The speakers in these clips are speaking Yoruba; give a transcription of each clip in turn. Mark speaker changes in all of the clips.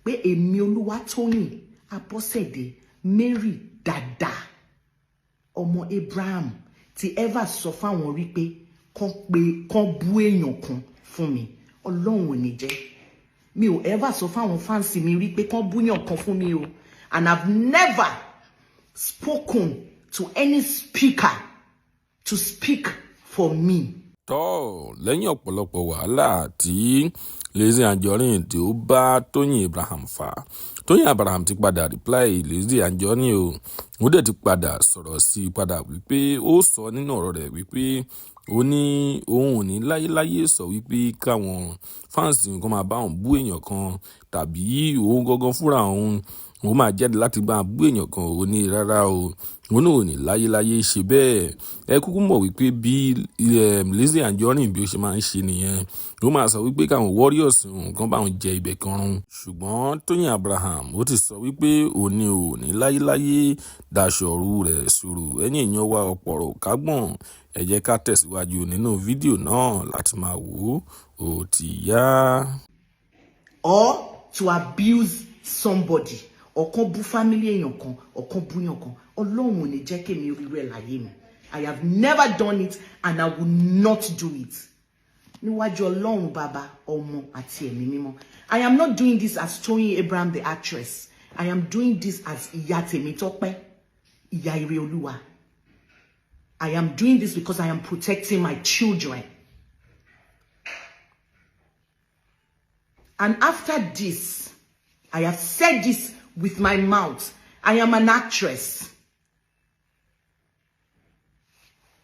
Speaker 1: pé èmi Olúwatóyìn Abọ́sẹ̀dé Mary dada ọmọ Abraham ti ever sọ fáwọn rí pé kàn bú èèyàn kan fún mi Ọlọ́run ò ní jẹ́ mi ò ever sọ fáwọn fans mi rí pé kàn bú èèyàn kan fún mi o, and I've never spoken to any speaker to speak for me.
Speaker 2: Lẹ́yìn ọ̀pọ̀lọpọ̀ wàhálà tí LIZZY Anjorin tí ó bá Toyin Abraham fà, Toyin Abraham ti padà reply LIZZY Anjorin o, ó dẹ̀ ti padà sọ̀rọ̀ sí i padà wípé ó sọ nínú ọ̀rọ̀ rẹ̀ wípé ó ní òun ò ní láyéláyé sọ wípé káwọn fans kan máa bá òun bú èèyàn kan tàbí òun gangan fúnra òun máa jáde láti bá bú èèyàn kan ó ní rárá o, òun náà ò ní láyéláyé ṣe bẹ́ẹ̀. Ẹ kúkú mọ̀ wípé bí LIZZY Anjorin bí ó ṣe máa ń ṣe nìyẹn, ó máa sọ wípé káwọn warriors kan bá òun jẹ ibẹ̀ kan run. Ṣùgbọ́n Toyin Abraham ó ti sọ wípé òun ò ní láyéláyé daṣọ̀rú rẹ̀ sùúrù. Ẹ̀yin èèyàn wa ọ̀pọ̀rọ̀ kágbọ̀n, ẹ jẹ́ ká tẹ̀síwájú nínú fídíò náà láti máa wò ó ti yá.
Speaker 1: Or to abuse somebody, or kan bú family èèyàn kan, or kan bú èèyàn kan, Ọlọ́run ò ní jẹ́ kémi rí rẹ̀ láyé mi. I have never done it and I will not do it. Níwájú Ọlọ́run Baba, Ọmọ àti Ẹ̀mí Mímọ́. I am not doing this as Toyin Abraham the actress. I am doing this as Ìyá Tèmítọ́pẹ́, Ìyá Ire Olúwa. I am doing this because I am protecting my children. And after this, I have said this with my mouth. I am an actress.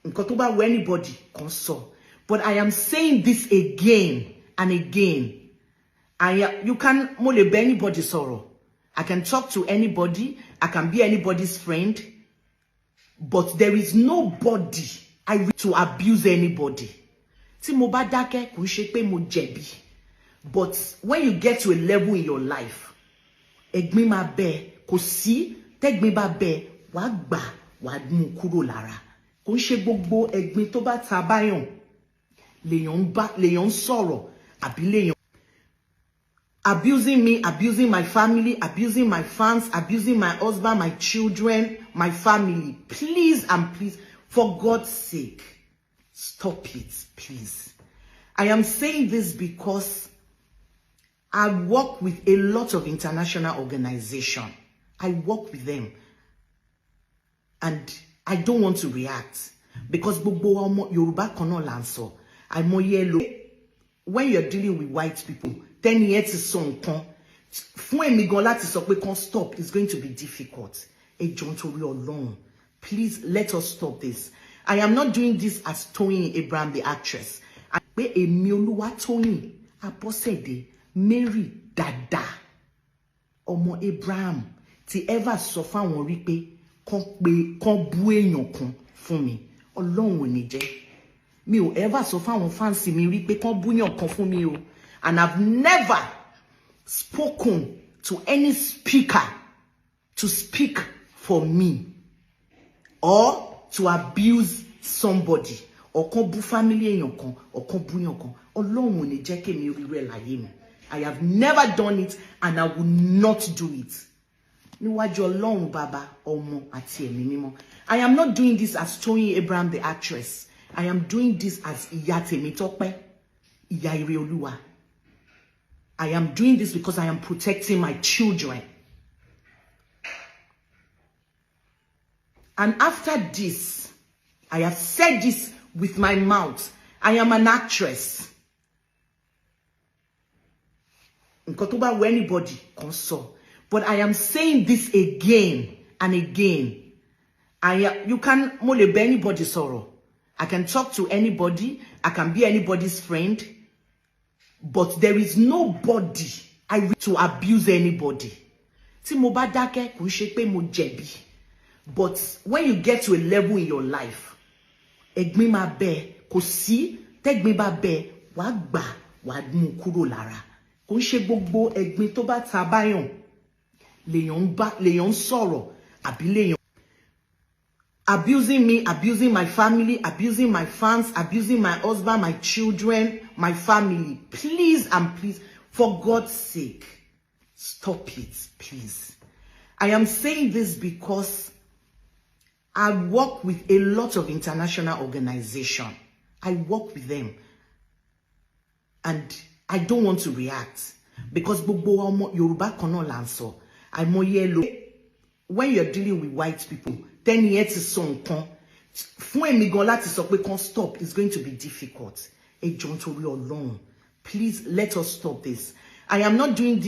Speaker 1: Nǹkan tó bá wù anybody kan sọ. But I am saying this again and again. You can mo lè bá anybody sọ̀rọ̀. I can talk to anybody. I can be anybody's friend. But there is nobody to abuse anybody. Tí mo bá dákẹ́ kò ṣe pé mo jẹ̀bi. But when you get to a level in your life, ẹ̀gbin máa bẹ, kò sí tẹ́gbin bá bẹ, wàá gbà, wàá mú kúrò lára. Kò ṣe gbogbo ẹ̀gbin tó bá ta báyàn lèèyàn sọ̀rọ̀ àbí lèèyàn abusing me, abusing my family, abusing my fans, abusing my husband, my children, my family. Please and please, for God's sake, stop it, please. I am saying this because I work with a lot of international organizations. I work with them. And I don't want to react. Because gbogbo Yoruba kan náà là ń sọ. Àìmọye ló. When you're dealing with white people, 10 years to sọ nǹkan. Fún èmi gan láti sọ pé kan stop is going to be difficult. Ẹ jọ̀ọ́ nítorí Ọlọ́run. Please let us stop this. I am not doing this as Toyin Abraham the actress. Pé èmi Olúwatóyìn Abọ́sẹ̀dé Mary dada ọmọ Abraham ti ever sọ fáwọn rí pé kàn bú èèyàn kan fún mi Ọlọ́run ò ní jẹ́ mi ò ever sọ fáwọn fans mi rí pé kàn bú èèyàn kan fún mi o, and I've never spoken to any speaker to speak for me or to abuse somebody, or kàn bú family èèyàn kan, or kàn bú èèyàn kan. Ọlọ́run ò ní jẹ́ kémi rí rẹ̀ láyé mi. I have never done it and I will not do it. Níwájú Ọlọ́run Baba, Ọmọ àti Ẹ̀mí Mímọ́. I am not doing this as Toyin Abraham the actress. I am doing this as Ìyá Tèmítọ́pẹ́, Ìyá Ire Olúwa. I am doing this because I am protecting my children. And after this, I have said this with my mouth. I am an actress. Nǹkan tó bá wù anybody kan sọ. But I am saying this again and again. You can mo lè bá anybody sọ̀rọ̀. I can talk to anybody. I can be anybody's friend. But there is nobody to abuse anybody. Tí mo bá dákẹ́ kò ṣe pé mo jẹ̀bi. But when you get to a level in your life, ẹ̀gbin máa bẹ, kò sí tẹ́gbin bá bẹ, wàá gbà, wàá mú kúrò lára. Kò ṣe gbogbo ẹ̀gbin tó bá ta báyàn lèèyàn sọ̀rọ̀ àbí lèèyàn abusing me, abusing my family, abusing my fans, abusing my husband, my children, my family. Please and please, for God's sake, Stop it, please. I am saying this because I work with a lot of international organizations. I work with them. And I don't want to react. Because gbogbo Yoruba kan náà là ń sọ. Àìmọye ló. When you're dealing with white people, 10 years is so nǹkan. Fún èmi gan láti sọ pé kan stop is going to be difficult. Ẹ jọ̀ọ́ nítorí Ọlọ́run. Please let us stop this. I am not doing this